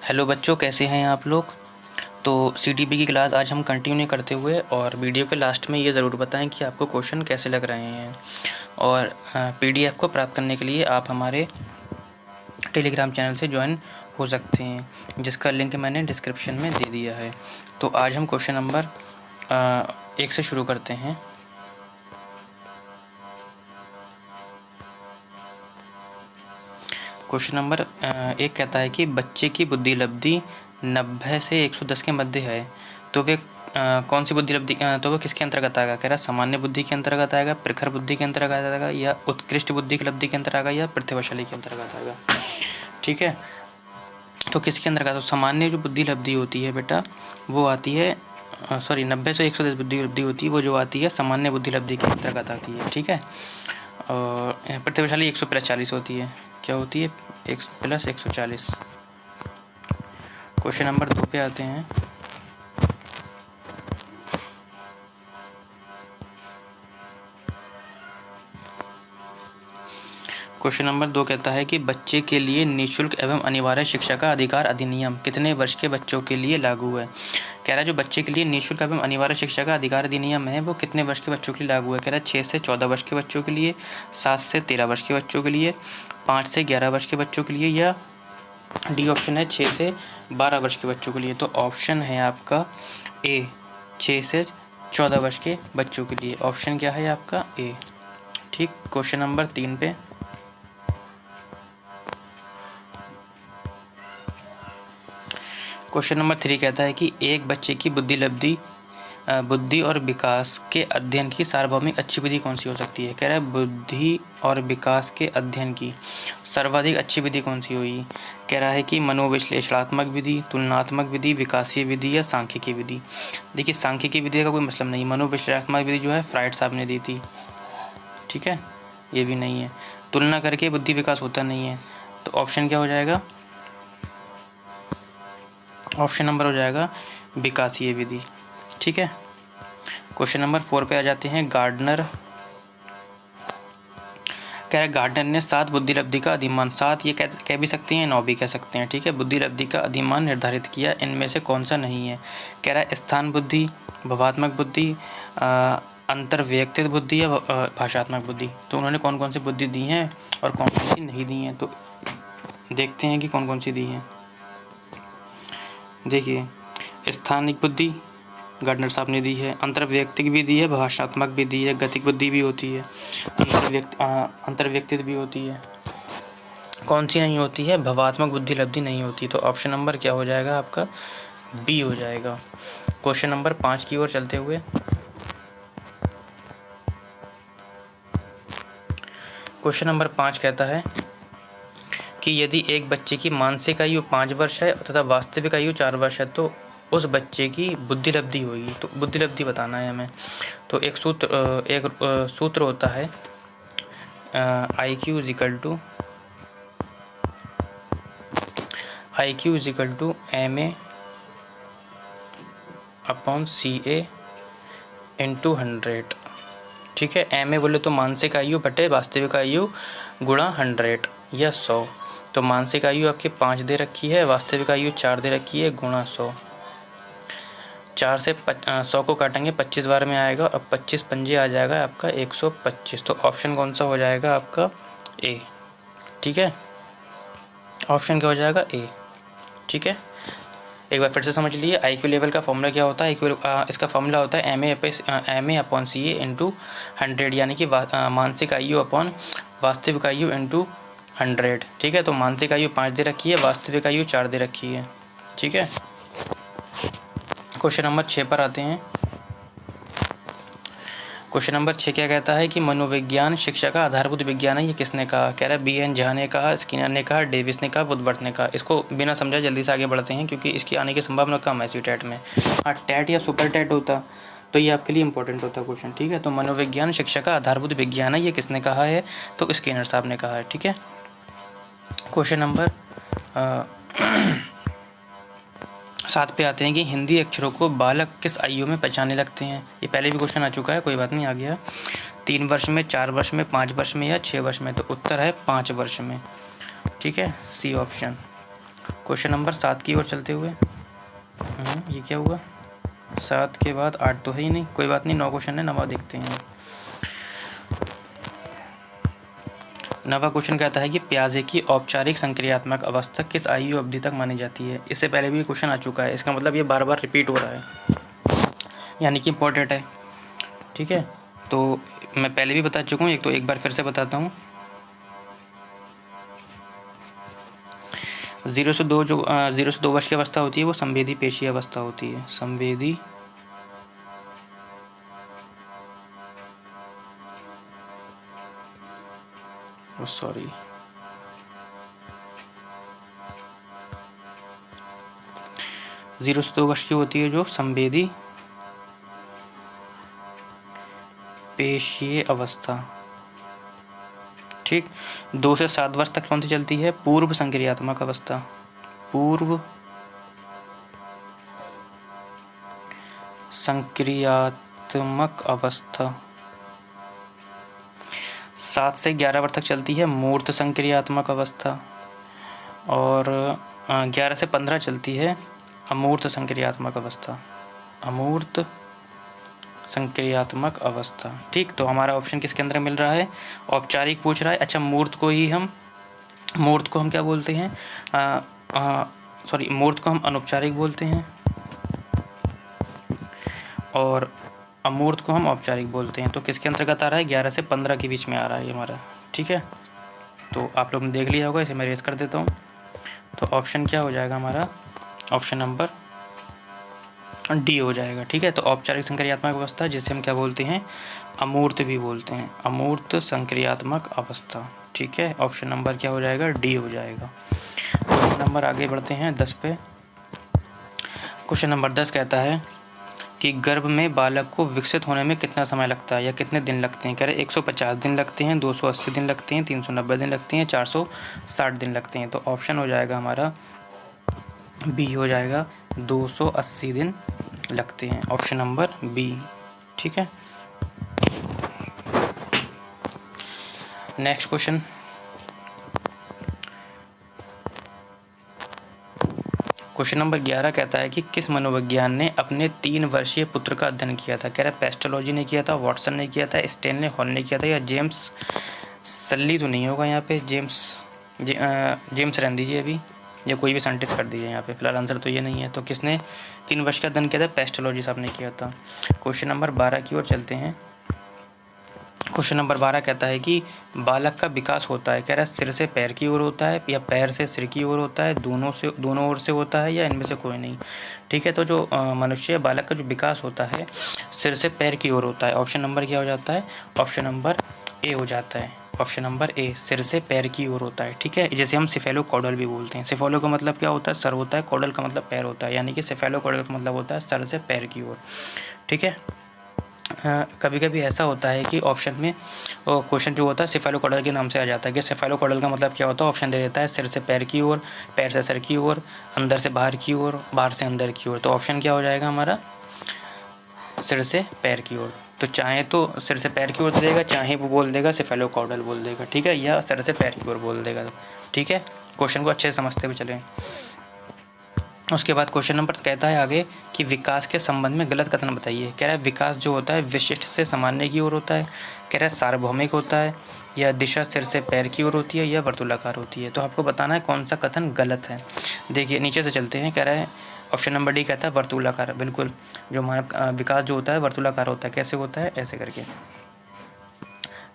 Hello बच्चों, कैसे हैं आप लोग। तो सीटीपी की क्लास आज हम कंटिन्यू करते हुए और वीडियो के लास्ट में ये ज़रूर बताएं कि आपको क्वेश्चन कैसे लग रहे हैं। और पीडीएफ को प्राप्त करने के लिए आप हमारे टेलीग्राम चैनल से ज्वाइन हो सकते हैं, जिसका लिंक मैंने डिस्क्रिप्शन में दे दिया है। तो आज हम क्वेश्चन नंबर 1 से शुरू करते हैं। क्वेश्चन नंबर 1 कहता है कि बच्चे की बुद्धि लब्धि 90 से 110 के मध्य है, तो वे कौन सी बुद्धि लब्धि तो वो किसके अंतर्गत आएगा। कह रहा सामान्य बुद्धि के अंतर्गत आएगा, प्रखर बुद्धि के अंतर्गत आएगा, या उत्कृष्ट बुद्धि की लब्धि के अंतर्गत आएगा, या प्रतिभाशाली के अंतर्गत आएगा। ठीक है, तो किसके अंतर्गत। तो सामान्य जो बुद्धि लब्धि होती है बेटा, वो आती है 90 से 110 बुद्धि लब्धि होती है, वो जो आती है सामान्य बुद्धि लब्धि के अंतर्गत आती है। ठीक है, और प्रतिभाशाली 100+40 होती है। क्या होती है? 100+140। क्वेश्चन नंबर 2 पे आते हैं। क्वेश्चन नंबर 2 कहता है कि बच्चे के लिए निःशुल्क एवं अनिवार्य शिक्षा का अधिकार अधिनियम कितने वर्ष के बच्चों के लिए लागू है। कह रहा है जो बच्चे के लिए निःशुल्क एवं अनिवार्य शिक्षा का अधिकार अधिनियम है वो कितने वर्ष के बच्चों के लिए लागू है। कह रहा है 6 से 14 वर्ष के बच्चों के लिए, 7 से 13 वर्ष के बच्चों के लिए, 5 से 11 वर्ष के बच्चों के लिए, या डी ऑप्शन है 6 से 12 वर्ष के बच्चों के लिए। तो ऑप्शन है आपका ए, 6 से 14 वर्ष के बच्चों के लिए। ऑप्शन क्या है आपका? ए। ठीक, क्वेश्चन नंबर 3 पे। क्वेश्चन नंबर 3 कहता है कि एक बच्चे की बुद्धि और विकास के अध्ययन की सार्वभौमिक अच्छी विधि कौन सी हो सकती है। कह रहा है बुद्धि और विकास के अध्ययन की सर्वाधिक अच्छी विधि कौन सी होगी। कह रहा है कि मनोविश्लेषणात्मक विधि, तुलनात्मक विधि, विकासीय विधि, या सांख्यिकी विधि। देखिए, सांख्यिकी विधि का कोई मतलब नहीं। मनोविश्लेषणात्मक विधि जो है फ्राइड साहब ने दी थी। ठीक है, ये भी नहीं है। तुलना करके बुद्धि विकास होता नहीं है। तो ऑप्शन क्या हो जाएगा? ऑप्शन नंबर हो जाएगा विकासीय विधि। ठीक है, क्वेश्चन नंबर 4 पे आ जाते हैं। गार्डनर कह रहा है गार्डनर ने 7 बुद्धि लब्धि का अधिमान, 7 ये कह भी सकते हैं, 9 भी कह सकते हैं। ठीक है, बुद्धि लब्धि का अधिमान निर्धारित किया, इनमें से कौन सा नहीं है। कह रहा है स्थान बुद्धि, भवात्मक बुद्धि, अंतर्वैयक्तिक बुद्धि, या भाषात्मक बुद्धि। तो उन्होंने कौन कौन सी बुद्धि दी हैं और कौन कौन सी नहीं दी हैं, तो देखते हैं कि कौन कौन सी दी हैं। देखिए, स्थानिक बुद्धि गार्डनर साहब ने दी है, अंतर्वैयक्तिक भी दी है, भाषात्मक भी दी है, गतिक बुद्धि भी होती है, अंतर्वैयक्तिक भी होती है। कौन सी नहीं होती है? भवात्मक बुद्धि लब्धि नहीं होती। तो ऑप्शन नंबर क्या हो जाएगा आपका? बी हो जाएगा। क्वेश्चन नंबर 5 की ओर चलते हुए। क्वेश्चन नंबर 5 कहता है कि यदि एक बच्चे की मानसिक आयु 5 वर्ष है तथा वास्तविक आयु 4 वर्ष है, तो उस बच्चे की बुद्धि लब्धि होगी। तो बुद्धि लब्धि बताना है हमें। तो एक सूत्र होता है IQ = MA/CA × 100। ठीक है, MA बोले तो मानसिक आयु बटे वास्तविक आयु गुणा 100 या 100। तो मानसिक आयु आपके 5 दे रखी है, वास्तविक आयु 4 दे रखी है, गुणा 100। 4 से 100 को काटेंगे 25 बार में आएगा, और 25 पंजे आ जाएगा आपका 125। तो ऑप्शन कौन सा हो जाएगा आपका? ए। ठीक है, ऑप्शन क्या हो जाएगा? ए। ठीक है, एक बार फिर से समझ लीजिए। IQ लेवल का फॉर्मूला क्या होता है? इसका फॉर्मूला होता है MA/CA × 100, यानी कि मानसिक आयु अपॉन वास्तविक आयु × 100। ठीक है, तो मानसिक आयु 5 दे रखी है, वास्तविक आयु 4 दे रखी है। ठीक है, क्वेश्चन नंबर 6 पर आते हैं। क्वेश्चन नंबर 6 क्या कहता है कि मनोविज्ञान शिक्षा का आधारभूत विज्ञान है, ये किसने कहा। कह रहा है BN झा ने कहा, स्किनर ने कहा, डेविस ने कहा, वुडवर्थ ने कहा। इसको बिना समझा जल्दी से आगे बढ़ते हैं, क्योंकि इसकी आने की संभावना कम है टेट में। हाँ, टेट या सुपर टेट होता तो ये आपके लिए इंपॉर्टेंट होता क्वेश्चन। ठीक है, तो मनोविज्ञान शिक्षा का आधारभूत विज्ञान है, ये किसने कहा है? तो स्किनर साहब ने कहा है। ठीक है, क्वेश्चन नंबर 7 पे आते हैं कि हिंदी अक्षरों को बालक किस आयु में पहचानने लगते हैं। ये पहले भी क्वेश्चन आ चुका है, कोई बात नहीं, आ गया। 3 वर्ष में, 4 वर्ष में, 5 वर्ष में, या 6 वर्ष में। तो उत्तर है 5 वर्ष में। ठीक है, सी ऑप्शन। क्वेश्चन नंबर 7 की ओर चलते हुए, ये क्या हुआ, 7 के बाद 8 तो है ही नहीं, कोई बात नहीं, 9 क्वेश्चन है, 9वां देखते हैं। 9वां क्वेश्चन कहता है कि प्याजे की औपचारिक संक्रियात्मक अवस्था किस आयु अवधि तक मानी जाती है। इससे पहले भी क्वेश्चन आ चुका है, इसका मतलब ये बार बार रिपीट हो रहा है, यानी कि इम्पोर्टेंट है। ठीक है, तो मैं पहले भी बता चुका हूँ, एक बार फिर से बताता हूँ। 0 से 2 वर्ष की अवस्था होती है वो संवेदी पेशीय अवस्था होती है, संवेदी सॉरी 0 से 2 वर्ष की होती है जो संवेदी पेशीय अवस्था। ठीक, 2 से 7 वर्ष तक कौन सी चलती है, पूर्व संक्रियात्मक अवस्था, पूर्व संक्रियात्मक अवस्था। 7 से 11 वर्ष तक चलती है मूर्त संक्रियात्मक अवस्था, और 11 से 15 चलती है अमूर्त संक्रियात्मक अवस्था, अमूर्त संक्रियात्मक अवस्था। ठीक, तो हमारा ऑप्शन किसके अंदर मिल रहा है, औपचारिक पूछ रहा है। अच्छा, मूर्त को हम क्या बोलते हैं, मूर्त को हम अनौपचारिक बोलते हैं, और अमूर्त को हम औपचारिक बोलते हैं। तो किसके अंतर्गत आ रहा है, 11 से 15 के बीच में आ रहा है ये हमारा। ठीक है, तो आप लोग ने देख लिया होगा, इसे मैं रेस कर देता हूँ। तो ऑप्शन क्या हो जाएगा हमारा, ऑप्शन नंबर डी हो जाएगा। ठीक है, तो औपचारिक संक्रियात्मक अवस्था जिसे हम क्या बोलते हैं, अमूर्त भी बोलते हैं, अमूर्त संक्रियात्मक अवस्था। ठीक है, ऑप्शन नंबर क्या हो जाएगा, डी हो जाएगा। क्वेश्चन नंबर आगे बढ़ते हैं 10 पे। क्वेश्चन नंबर 10 कहता है कि गर्भ में बालक को विकसित होने में कितना समय लगता है या कितने दिन लगते हैं। कह रहे 150 दिन लगते हैं, 280 दिन लगते हैं, 390 दिन लगते हैं, 460 दिन लगते हैं। तो ऑप्शन हो जाएगा हमारा बी हो जाएगा, 280 दिन लगते हैं, ऑप्शन नंबर बी। ठीक है, नेक्स्ट क्वेश्चन। क्वेश्चन नंबर 11 कहता है कि किस मनोविज्ञान ने अपने 3 वर्षीय पुत्र का अध्ययन किया था। कह रहा है पेस्टोलॉजी ने किया था, वॉटसन ने किया था, स्टेनले हॉल ने किया था, या जेम्स सल्ली तो नहीं होगा यहाँ पे, जेम्स रहने दीजिए अभी, या कोई भी साइंटिस्ट कर दीजिए यहाँ पे, फिलहाल आंसर तो ये नहीं है। तो किसने 3 वर्ष का अध्ययन किया था, पेस्टोलॉजी साहब ने किया था। क्वेश्चन नंबर 12 की ओर चलते हैं। क्वेश्चन नंबर 12 कहता है कि बालक का विकास होता है, कह रहा है सिर से पैर की ओर होता है, या पैर से सिर की ओर होता है, दोनों ओर से होता है, या इनमें से कोई नहीं। ठीक है, तो जो मनुष्य बालक का जो विकास होता है सिर से पैर की ओर होता है। ऑप्शन नंबर क्या हो जाता है, ऑप्शन नंबर ए हो जाता है, ऑप्शन नंबर ए, सिर से पैर की ओर होता है। ठीक है, जैसे हम सिफेलोकॉडल भी बोलते हैं। सिफेलो का मतलब क्या होता है, सर होता है, कॉडल का मतलब पैर होता है, यानी कि सिफेलोकॉडल का मतलब होता है सर से पैर की ओर। ठीक है, कभी कभी ऐसा होता है कि ऑप्शन में क्वेश्चन जो होता है सिफेलोकॉडल के नाम से आ जाता है कि सिफेलोकॉडल का मतलब क्या होता है, ऑप्शन दे देता है सिर से पैर की ओर, पैर से सर की ओर, अंदर से बाहर की ओर, बाहर से अंदर की ओर। तो ऑप्शन क्या हो जाएगा हमारा, सिर से पैर की ओर। तो चाहे तो सिर से पैर की ओर देगा, चाहे वो बोल देगा सिफेलोकॉडल बोल देगा। ठीक है, या सिर से पैर की ओर बोल देगा। ठीक है, क्वेश्चन को अच्छे से समझते हुए चलें। उसके बाद क्वेश्चन नंबर कहता है आगे कि विकास के संबंध में गलत कथन बताइए। कह रहा है विकास जो होता है विशिष्ट से सामान्य की ओर होता है, कह रहा है सार्वभौमिक होता है, या दिशा सिर से पैर की ओर होती है, या वर्तुलाकार होती है। तो आपको बताना है कौन सा कथन गलत है। देखिए नीचे से चलते हैं, कह रहा है ऑप्शन नंबर डी कहता है वर्तुलाकार। बिल्कुल, जो हमारा विकास जो होता है वर्तुलाकार होता है। कैसे होता है, ऐसे करके,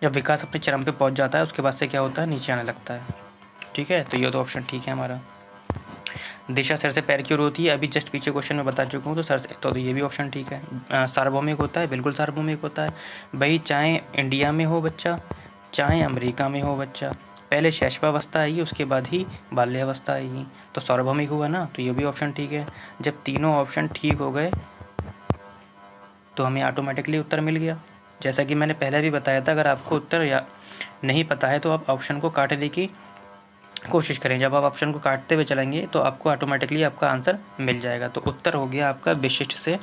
जब विकास अपने चरम पे पहुँच जाता है उसके बाद से क्या होता है, नीचे आने लगता है। ठीक है, तो ये तो ऑप्शन ठीक है हमारा। दिशा सिर से पैर की ओर होती है, अभी जस्ट पीछे क्वेश्चन में बता चुका हूँ, तो सर से, तो ये भी ऑप्शन ठीक है। सार्वभौमिक होता है, बिल्कुल सार्वभौमिक होता है भाई, चाहे इंडिया में हो बच्चा, चाहे अमेरिका में हो बच्चा, पहले शैशवावस्था आएगी उसके बाद ही बाल्यावस्था आएगी, तो सार्वभौमिक हुआ ना, तो ये भी ऑप्शन ठीक है। जब तीनों ऑप्शन ठीक हो गए तो हमें ऑटोमेटिकली उत्तर मिल गया। जैसा कि मैंने पहले भी बताया था, अगर आपको उत्तर या नहीं पता है तो आप ऑप्शन को काटने की कोशिश करें। जब आप ऑप्शन को काटते हुए चलेंगे तो आपको ऑटोमेटिकली आपका आंसर मिल जाएगा। तो उत्तर हो गया आपका विशिष्ट से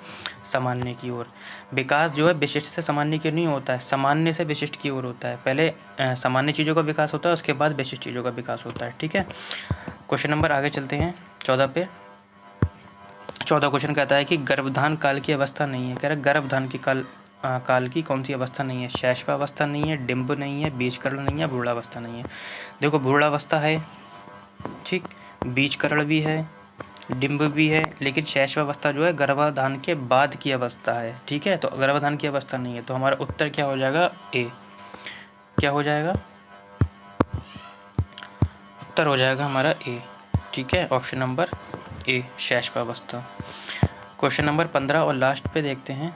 सामान्य की ओर। विकास जो है विशिष्ट से सामान्य की नहीं होता है, सामान्य से विशिष्ट की ओर होता है। पहले सामान्य चीज़ों का विकास होता है, उसके बाद विशिष्ट चीज़ों का विकास होता है। ठीक है, क्वेश्चन नंबर आगे चलते हैं। 14 क्वेश्चन कहता है कि गर्भधान काल की अवस्था नहीं है। कह रहा है गर्भधान की काल की कौन सी अवस्था नहीं है? शैशवावस्था नहीं है, डिंब नहीं है, बीजकर्ण नहीं है, भ्रूणावस्था नहीं है। देखो भ्रूणावस्था है, ठीक, बीजकर्ण भी है, डिंब भी है, लेकिन शैशवावस्था जो है गर्भाधान के बाद की अवस्था है। ठीक है, तो गर्भाधान की अवस्था नहीं है, तो हमारा उत्तर क्या हो जाएगा? ए। क्या हो जाएगा? उत्तर हो जाएगा हमारा ए। ठीक है, ऑप्शन नंबर ए, शैशवावस्था। क्वेश्चन नंबर 15 और लास्ट पे देखते हैं।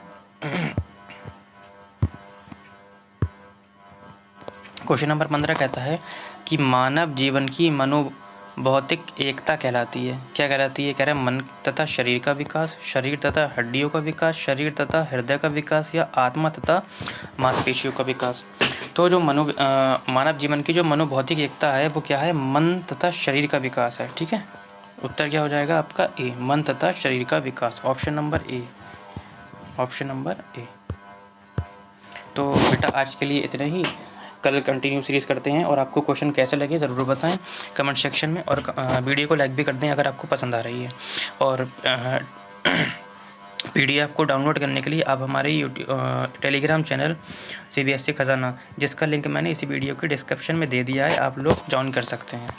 क्वेश्चन नंबर 15 कहता है कि मानव जीवन की मनोभौतिक एकता कहलाती है। क्या कहलाती है? कह रहा है मन तथा शरीर का विकास, शरीर तथा हड्डियों का विकास, शरीर तथा हृदय का विकास, या आत्मा तथा मांसपेशियों का विकास। तो जो मानव जीवन की जो मनोभौतिक एकता है वो क्या है? मन तथा शरीर का विकास है। ठीक है, उत्तर क्या हो जाएगा आपका? ए, मन तथा शरीर का विकास। Option number A, option number A. तो बेटा आज के लिए इतना ही, कल कंटिन्यू सीरीज़ करते हैं। और आपको क्वेश्चन कैसे लगे ज़रूर बताएं कमेंट सेक्शन में, और वीडियो को लाइक भी कर दें अगर आपको पसंद आ रही है। और PDF को डाउनलोड करने के लिए आप हमारे टेलीग्राम चैनल CBSE खजाना, जिसका लिंक मैंने इसी वीडियो के डिस्क्रिप्शन में दे दिया है, आप लोग ज्वाइन कर सकते हैं।